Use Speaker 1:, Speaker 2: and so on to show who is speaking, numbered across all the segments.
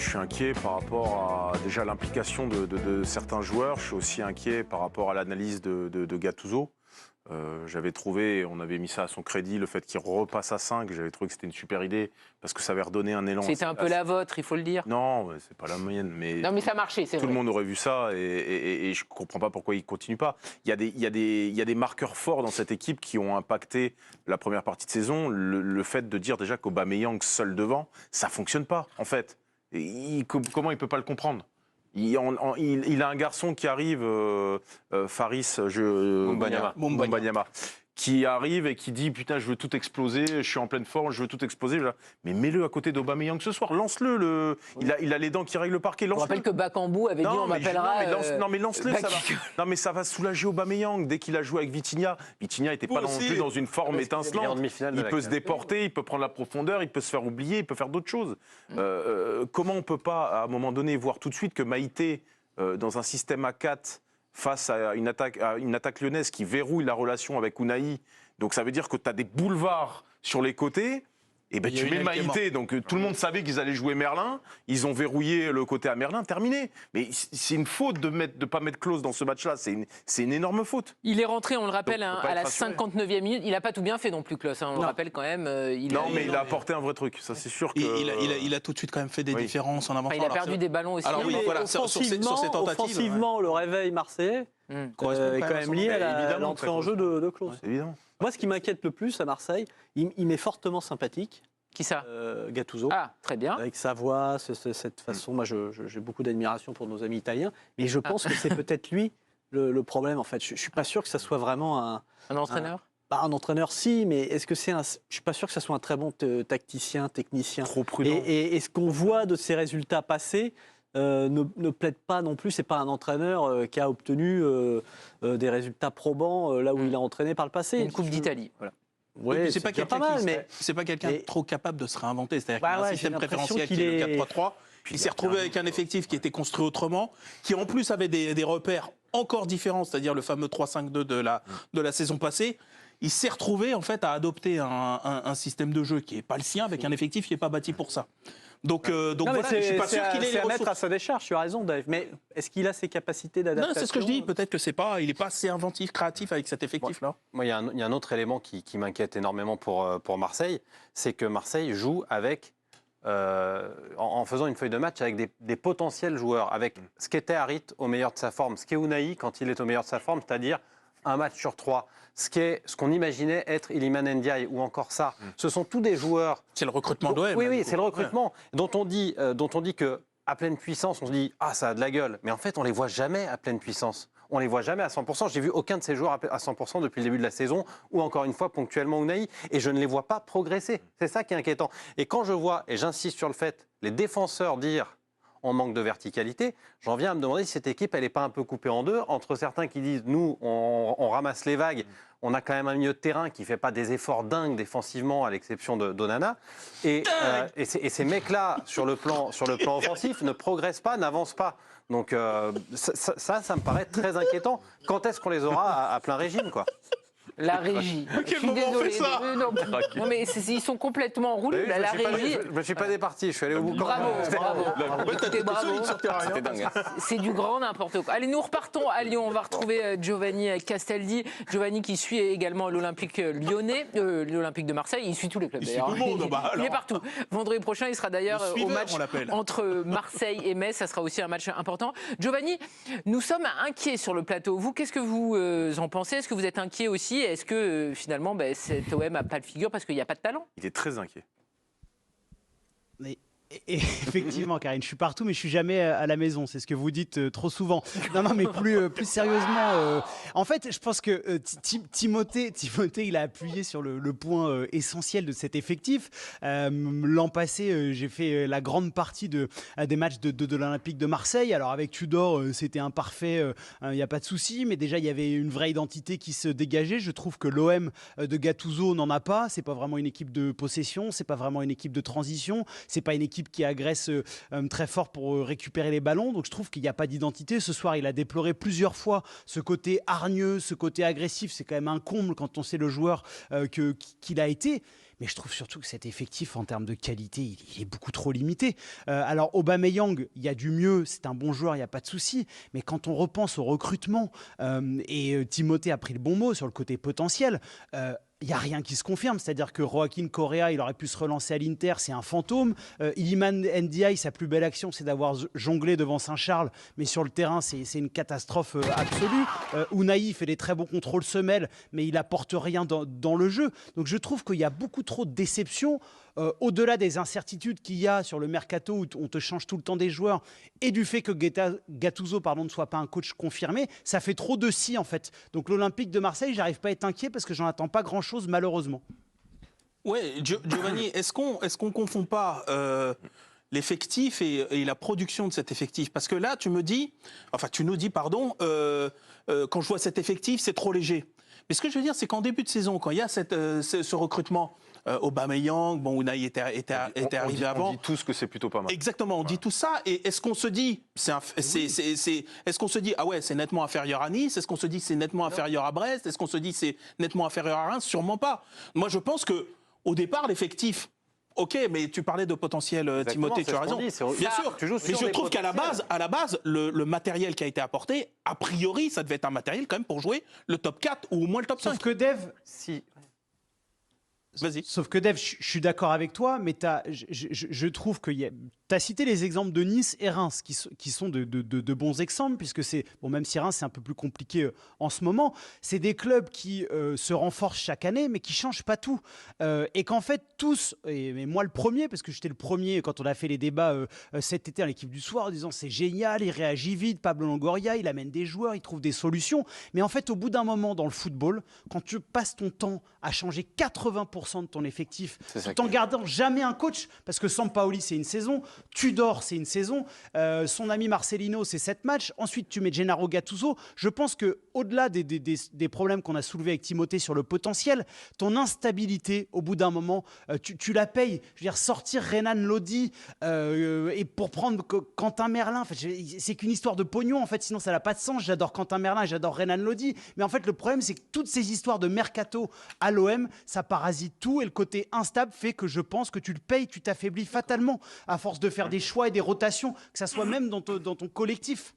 Speaker 1: je suis inquiet par rapport à déjà l'implication de certains joueurs. Je suis aussi inquiet par rapport à l'analyse de Gattuso. J'avais trouvé, on avait mis ça à son crédit, le fait qu'il repasse à 5, j'avais trouvé que c'était une super idée parce que ça avait redonné un élan.
Speaker 2: C'était un peu la vôtre, il faut le dire.
Speaker 1: Non, c'est pas la mienne.
Speaker 2: Non, mais ça marchait, c'est vrai.
Speaker 1: Tout le monde aurait vu ça et je comprends pas pourquoi il continue pas. Il y a des marqueurs forts dans cette équipe qui ont impacté la première partie de saison. Le fait de dire déjà qu'Aubameyang seul devant, ça fonctionne pas en fait. Comment il peut pas le comprendre? Il a un garçon qui arrive, Faris Mbanyama, qui arrive et qui dit putain je veux tout exploser, je suis en pleine forme, je veux tout exploser. Mais mets-le à côté d'Aubameyang ce soir, lance-le. Il a les dents qui règlent le parquet.
Speaker 2: Je rappelle que Bakambu avait dit on m'appellera.
Speaker 1: Non mais lance-le, ça va soulager Aubameyang. Dès qu'il a joué avec Vitinha n'était pas non plus dans une forme étincelante. Il peut se déporter, il peut prendre la profondeur, il peut se faire oublier, il peut faire d'autres choses. Comment on peut pas à un moment donné voir tout de suite que Maïté dans un système à 4 face à une attaque lyonnaise qui verrouille la relation avec Unai. Donc ça veut dire que tu as des boulevards sur les côtés. Et ben tu mets Maïté. Donc tout le monde savait qu'ils allaient jouer Merlin. Ils ont verrouillé le côté à Merlin, terminé. Mais c'est une faute de ne pas mettre Klose dans ce match-là. C'est une énorme faute.
Speaker 2: Il est rentré, on le rappelle, à la 59e minute. Il n'a pas tout bien fait non plus, Klose. On le rappelle quand même.
Speaker 1: Il a apporté un vrai truc. Ça, c'est sûr que...
Speaker 3: Il a tout de suite quand même fait des différences en avant.
Speaker 2: Il a perdu des ballons aussi.
Speaker 3: Alors oui, voilà, sur ces tentatives.
Speaker 4: Offensivement, le réveil marseillais est quand même lié à l'entrée en jeu de Klose.
Speaker 1: Évidemment.
Speaker 4: Moi, ce qui m'inquiète le plus à Marseille, il m'est fortement sympathique.
Speaker 2: Qui ça?
Speaker 4: Gattuso.
Speaker 2: Ah, très bien.
Speaker 4: Avec sa voix, cette façon. Moi, j'ai beaucoup d'admiration pour nos amis italiens. Mais je pense que c'est peut-être lui le problème, en fait. Je ne suis pas sûr que ça soit vraiment
Speaker 2: un entraîneur.
Speaker 4: Un entraîneur, si, mais est-ce que c'est je ne suis pas sûr que ça soit un très bon tacticien, technicien.
Speaker 1: Trop prudent.
Speaker 4: Et ce qu'on voit de ses résultats passés ne plaide pas non plus. C'est pas un entraîneur qui a obtenu des résultats probants là où il a entraîné par le passé.
Speaker 2: Une Coupe d'Italie, voilà.
Speaker 4: Ouais,
Speaker 3: c'est pas quelqu'un trop capable de se réinventer. C'est-à-dire qu'il a un système préférentiel qui est le 4-3-3. Il s'est retrouvé avec un effectif qui était construit autrement, qui en plus avait des repères encore différents, c'est-à-dire le fameux 3-5-2 de la saison passée. Il s'est retrouvé en fait à adopter un système de jeu qui n'est pas le sien, avec un effectif qui n'est pas bâti pour ça. Donc voilà, je suis pas sûr qu'il ait les
Speaker 4: ressources. C'est à mettre à sa décharge, tu as raison, Dave. Mais est-ce qu'il a ses capacités d'adaptation?
Speaker 3: Non, c'est ce que je dis. Peut-être que il n'est pas assez inventif, créatif avec cet effectif-là.
Speaker 5: Moi, il y a un autre élément qui m'inquiète énormément pour Marseille, c'est que Marseille joue avec, en faisant une feuille de match avec des potentiels joueurs, avec ce qu'était Harit au meilleur de sa forme, ce qu'est Unai quand il est au meilleur de sa forme, c'est-à-dire un match sur 3. Ce qu'on imaginait être Iliman Ndiaye ou encore ça. Ce sont tous des joueurs...
Speaker 3: C'est le recrutement de l'OM.
Speaker 5: Oui, c'est le recrutement dont on dit qu'à pleine puissance, on se dit « Ah, ça a de la gueule ». Mais en fait, on ne les voit jamais à pleine puissance. On ne les voit jamais à 100%. J'ai vu aucun de ces joueurs à 100% depuis le début de la saison, ou encore une fois, ponctuellement Unai, et je ne les vois pas progresser. C'est ça qui est inquiétant. Et quand je vois, et j'insiste sur le fait, les défenseurs dire... on manque de verticalité, j'en viens à me demander si cette équipe, elle n'est pas un peu coupée en deux, entre certains qui disent, nous, on ramasse les vagues, on a quand même un milieu de terrain qui ne fait pas des efforts dingues défensivement, à l'exception d'Onana, et ces mecs-là, sur le plan offensif, ne progressent pas, n'avancent pas. Donc ça me paraît très inquiétant. Quand est-ce qu'on les aura à plein régime, quoi?
Speaker 2: La régie.
Speaker 3: À quel moment on fait ça?
Speaker 2: Non, mais ils sont complètement roulés. La régie.
Speaker 5: Je ne me suis pas départi, je suis allé au bout.
Speaker 2: Bravo.
Speaker 5: C'était dingue.
Speaker 2: C'est du grand n'importe quoi. Allez, nous repartons à Lyon. On va retrouver Giovanni Castaldi. Giovanni qui suit également l'Olympique lyonnais, l'Olympique de Marseille. Il suit tous les clubs.
Speaker 3: Il suit tout le monde.
Speaker 2: Il est partout. Vendredi prochain, il sera d'ailleurs au match entre Marseille et Metz. Ça sera aussi un match important. Giovanni, nous sommes inquiets sur le plateau. Vous, qu'est-ce que vous en pensez? Est-ce que vous êtes inquiet aussi? Est-ce que finalement, cet OM n'a pas de figure parce qu'il n'y a pas de talent?
Speaker 1: Il est très inquiet.
Speaker 6: Et effectivement, Karine, je suis partout, mais je suis jamais à la maison. C'est ce que vous dites trop souvent. Non, mais plus sérieusement, en fait, je pense que Timothée, il a appuyé sur le point essentiel de cet effectif. L'an passé, j'ai fait la grande partie des matchs de l'Olympique de Marseille. Alors avec Tudor, c'était imparfait, il n'y a pas de souci, mais déjà il y avait une vraie identité qui se dégageait. Je trouve que l'OM de Gattuso n'en a pas. C'est pas vraiment une équipe de possession, c'est pas vraiment une équipe de transition, c'est pas une équipe qui agresse très fort pour récupérer les ballons. Donc je trouve qu'il n'y a pas d'identité. Ce soir, il a déploré plusieurs fois ce côté hargneux, ce côté agressif. C'est quand même un comble quand on sait le joueur qu'il a été. mais je trouve surtout que cet effectif, en termes de qualité, il est beaucoup trop limité. Alors, Aubameyang, il y a du mieux, c'est un bon joueur, il n'y a pas de souci. Mais quand on repense au recrutement, et Timothée a pris le bon mot sur le côté potentiel, il n'y a rien qui se confirme, c'est-à-dire que Joaquin Correa, il aurait pu se relancer à l'Inter, c'est un fantôme. Iliman Ndiaye, sa plus belle action, c'est d'avoir jonglé devant Saint-Charles, mais sur le terrain, c'est une catastrophe absolue. Unai fait des très bons contrôles semelles, mais il apporte rien dans le jeu. Donc je trouve qu'il y a beaucoup trop de déceptions. Au-delà des incertitudes qu'il y a sur le mercato où on te change tout le temps des joueurs et du fait que Gattuso ne soit pas un coach confirmé, ça fait trop de si en fait. Donc l'Olympique de Marseille, j'arrive pas à être inquiet parce que j'en attends pas grand-chose malheureusement.
Speaker 3: Ouais, Giovanni, est-ce qu'on confond pas l'effectif et la production de cet effectif? Parce que là, tu nous dis, quand je vois cet effectif, c'est trop léger. Mais ce que je veux dire, c'est qu'en début de saison, quand il y a ce recrutement, Aubameyang, Unai était arrivé avant.
Speaker 1: On dit tous que c'est plutôt pas mal.
Speaker 3: Exactement, on dit tout ça. Et est-ce qu'on se dit, est-ce qu'on se dit, ah ouais, c'est nettement inférieur à Nice? Est-ce qu'on se dit c'est nettement inférieur à Brest? Est-ce qu'on se dit c'est nettement inférieur à Reims? Sûrement pas. Moi, je pense que au départ, l'effectif. Ok, mais tu parlais de potentiel, Timothée, tu as raison. Bien sûr, mais je trouve qu'à la base, le matériel qui a été apporté, a priori, ça devait être un matériel quand même pour jouer le top 4 ou au moins le top 5.
Speaker 6: Sauf que Dev,
Speaker 3: Vas-y.
Speaker 6: Sauf que Dev, je suis d'accord avec toi, mais je trouve que tu as cité les exemples de Nice et Reims qui sont de bons exemples, puisque c'est, bon, même si Reims c'est un peu plus compliqué en ce moment, c'est des clubs qui se renforcent chaque année, mais qui ne changent pas tout. Et qu'en fait, tous, et moi le premier, parce que j'étais le premier quand on a fait les débats cet été à l'équipe du soir, en disant c'est génial, il réagit vite, Pablo Longoria, il amène des joueurs, il trouve des solutions. Mais en fait, au bout d'un moment dans le football, quand tu passes ton temps à changer 80% de ton effectif, tout en gardant jamais un coach, parce que Sampaoli c'est une saison, Tudor c'est une saison, son ami Marcelino c'est 7 matchs, ensuite tu mets Gennaro Gattuso. Je pense que au-delà des problèmes qu'on a soulevés avec Timothée sur le potentiel, ton instabilité au bout d'un moment, tu la payes. Je veux dire, sortir Renan Lodi et pour prendre Quentin Merlin, en fait, c'est qu'une histoire de pognon en fait, sinon ça n'a pas de sens. J'adore Quentin Merlin et j'adore Renan Lodi, mais en fait le problème c'est que toutes ces histoires de mercato à l'OM, ça parasite tout et le côté instable fait que je pense que tu le payes, tu t'affaiblis fatalement à force de faire des choix et des rotations, que ça soit même dans ton collectif.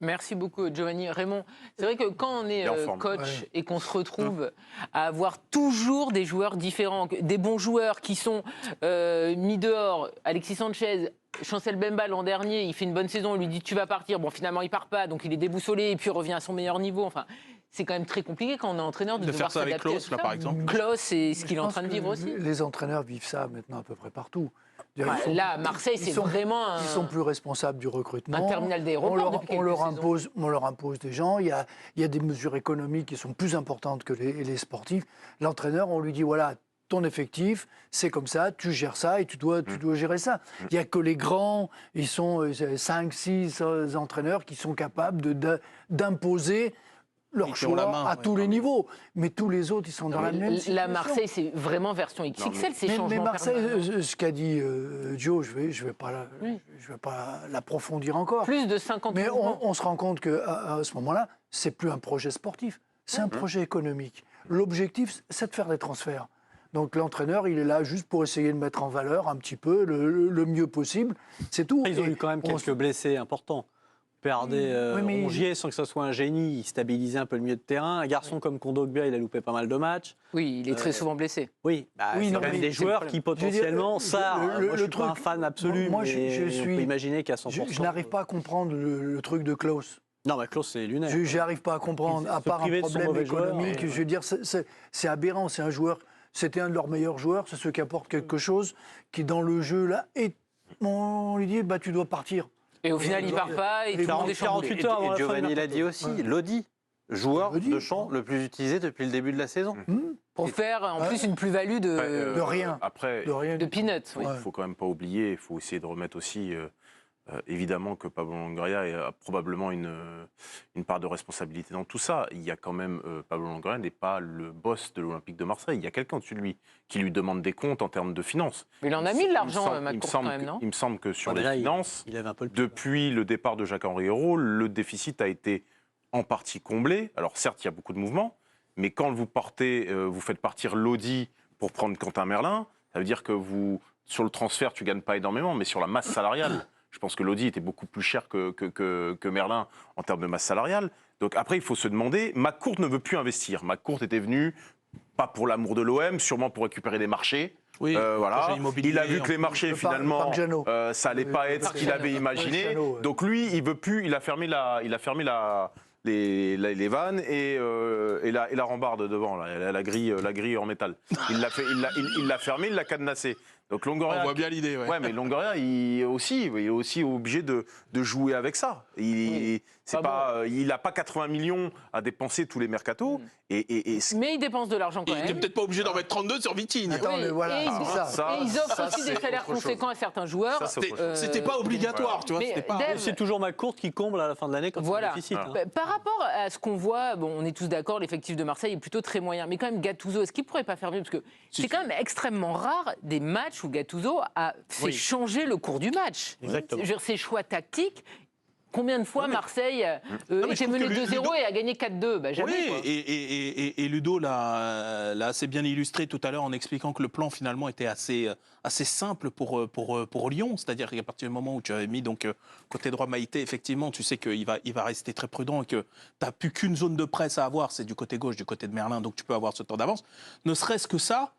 Speaker 2: Merci beaucoup, Giovanni. Raymond, c'est vrai que quand on est coach et qu'on se retrouve à avoir toujours des joueurs différents, des bons joueurs qui sont mis dehors, Alexis Sanchez, Chancel Bemba l'an dernier, il fait une bonne saison, on lui dit tu vas partir, bon finalement il part pas, donc il est déboussolé et puis il revient à son meilleur niveau. Enfin, c'est quand même très compliqué quand on est entraîneur de devoir
Speaker 3: faire ça avec Klaus, là par exemple.
Speaker 2: Klaus, c'est ce qu'il est en train de vivre aussi.
Speaker 7: Les entraîneurs vivent ça maintenant à peu près partout.
Speaker 2: Là, Marseille, c'est vraiment
Speaker 7: Ils sont plus responsables du recrutement.
Speaker 2: Un terminal d'aéroport
Speaker 7: on leur impose des gens. Il y a des mesures économiques qui sont plus importantes que les sportifs. L'entraîneur, on lui dit, voilà, ton effectif, c'est comme ça, tu gères ça et tu dois gérer ça. Il n'y a que les grands, ils sont 5, 6 entraîneurs qui sont capables d'imposer leur choix à tous les niveaux. Mais tous les autres, ils sont dans la même situation.
Speaker 2: La Marseille, c'est vraiment version XXL, ces changements.
Speaker 7: Mais Marseille, ce qu'a dit Joe, je vais pas l'approfondir encore.
Speaker 2: Plus de 50
Speaker 7: mais on se rend compte qu'à ce moment-là, c'est plus un projet sportif, c'est un projet économique. L'objectif, c'est de faire des transferts. Donc l'entraîneur, il est là juste pour essayer de mettre en valeur un petit peu le mieux possible. C'est tout.
Speaker 4: Ils ont eu quand même quelques blessés importants. Perdait Rongier sans que ce soit un génie, il stabilisait un peu le milieu de terrain. Un garçon comme Kondogbia, il a loupé pas mal de matchs.
Speaker 2: Oui, il est très souvent blessé.
Speaker 4: Oui, c'est quand même des joueurs qui potentiellement, moi je suis pas un fan absolu, on peut imaginer qu'à 100%...
Speaker 7: Je n'arrive pas à comprendre le truc de Klaus.
Speaker 4: Non, mais Klaus, c'est lunaire.
Speaker 7: Je n'arrive pas à comprendre, à part un problème économique. Je veux dire, c'est aberrant, c'est un joueur, c'était un de leurs meilleurs joueurs, c'est ceux qui apportent quelque chose, qui dans le jeu, là, et on lui dit, tu dois partir.
Speaker 2: Et au final, il part pas et tout le monde est chamboulé.
Speaker 5: 48 heures avant Giovanni l'a dit aussi, Lodi, joueur de champ le plus utilisé depuis le début de la saison.
Speaker 2: Pour faire en plus une plus-value
Speaker 7: de rien.
Speaker 1: Après,
Speaker 2: de peanuts.
Speaker 1: Il ne faut quand même pas oublier, il faut essayer de remettre aussi... évidemment que Pablo Longoria a probablement une part de responsabilité dans tout ça. Il y a quand même, Pablo Longoria n'est pas le boss de l'Olympique de Marseille. Il y a quelqu'un au-dessus de lui qui lui demande des comptes en termes de finances.
Speaker 2: Mais il en a mis de l'argent, Macron, quand même, non ?
Speaker 1: Il me semble que sur les finances, depuis le départ de Jacques-Henri Hérault, le déficit a été en partie comblé. Alors certes, il y a beaucoup de mouvements, mais quand vous faites partir Lodi pour prendre Quentin Merlin, ça veut dire que sur le transfert, tu gagnes pas énormément, mais sur la masse salariale, je pense que Lodi était beaucoup plus cher que Merlin en termes de masse salariale. Donc après, il faut se demander, McCourt ne veut plus investir. McCourt était venu, pas pour l'amour de l'OM, sûrement pour récupérer des marchés.
Speaker 3: Oui,
Speaker 1: voilà. Il a vu que les marchés, finalement, ça allait pas être ce qu'il avait imaginé. Donc lui, il veut plus, il a fermé les vannes et la rambarde devant, la grille en métal. Il l'a fermé, il l'a cadenassé. Donc Longoria,
Speaker 3: on voit bien l'idée.
Speaker 1: Ouais, mais Longoria, il est aussi obligé de jouer avec ça. Il n'a pas 80 millions à dépenser tous les mercatos.
Speaker 2: Mais il dépense de l'argent quand même.
Speaker 3: Il n'est peut-être pas obligé d'en mettre 32 sur Vitinha.
Speaker 7: Attends, mais voilà,
Speaker 2: et ils offrent aussi des salaires conséquents à certains joueurs.
Speaker 3: C'était pas obligatoire, tu vois.
Speaker 4: C'est toujours McCourt qui comble à la fin de l'année quand il y a un déficit.
Speaker 2: Par rapport à ce qu'on voit, bon, on est tous d'accord, l'effectif de Marseille est plutôt très moyen. Mais quand même, Gattuso, est-ce qu'il ne pourrait pas faire mieux? Parce que c'est quand même extrêmement rare des matchs où Gattuso a fait changer le cours du match.
Speaker 4: Exactement.
Speaker 2: Ses choix tactiques. Combien de fois Marseille était mené 2-0 et a gagné 4-2 jamais.
Speaker 3: Oui, et Ludo l'a assez bien illustré tout à l'heure en expliquant que le plan finalement était assez simple pour Lyon. C'est-à-dire qu'à partir du moment où tu avais mis donc côté droit Maïté, effectivement, tu sais qu'il va rester très prudent et que tu n'as plus qu'une zone de presse à avoir, c'est du côté gauche, du côté de Merlin, donc tu peux avoir ce temps d'avance. Ne serait-ce que ça,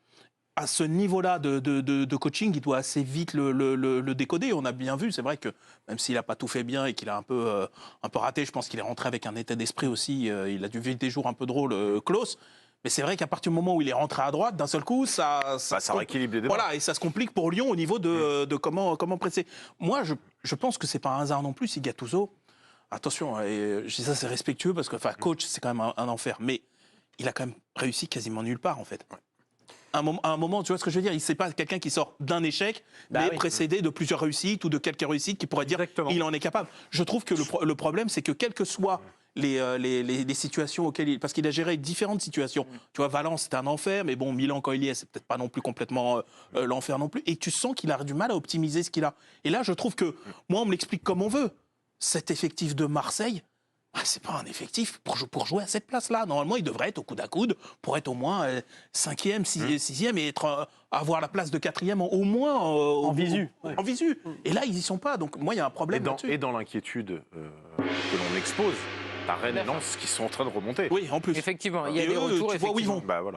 Speaker 3: à ce niveau-là de coaching, il doit assez vite le décoder. On a bien vu, c'est vrai que même s'il n'a pas tout fait bien et qu'il a un peu raté, je pense qu'il est rentré avec un état d'esprit aussi. Il a dû vivre des jours un peu drôles, Klose. Mais c'est vrai qu'à partir du moment où il est rentré à droite, d'un seul coup, ça
Speaker 1: rééquilibre les débats.
Speaker 3: Voilà, et ça se complique pour Lyon au niveau de comment presser. Moi, je pense que c'est pas un hasard non plus si Gattuso, attention, et je dis ça c'est respectueux parce que coach, c'est quand même un enfer, mais il a quand même réussi quasiment nulle part en fait. À un moment, tu vois ce que je veux dire, c'est pas quelqu'un qui sort d'un échec, mais précédé de plusieurs réussites ou de quelques réussites qui pourrait dire il en est capable. Je trouve que le problème, c'est que quelles que soient les situations auxquelles parce qu'il a géré différentes situations. Tu vois, Valence, c'était un enfer, mais bon, Milan, quand il y est, c'est peut-être pas non plus complètement l'enfer non plus. Et tu sens qu'il a du mal à optimiser ce qu'il a. Et là, je trouve que, moi, on me l'explique comme on veut. Cet effectif de Marseille, c'est pas un effectif pour jouer à cette place-là. Normalement, il devrait être au coude à coude pour être au moins 5e, 6e et avoir la place de 4e au moins en visu. En visu. Et là, ils y sont pas. Donc, moi, il y a un problème là-dessus.
Speaker 1: Et dans l'inquiétude que l'on expose, t'as Rennes et Lens qui sont en train de remonter.
Speaker 3: Oui, en plus.
Speaker 2: Effectivement, il y a des retours.
Speaker 3: Tu vois où ils vont.
Speaker 1: Voilà.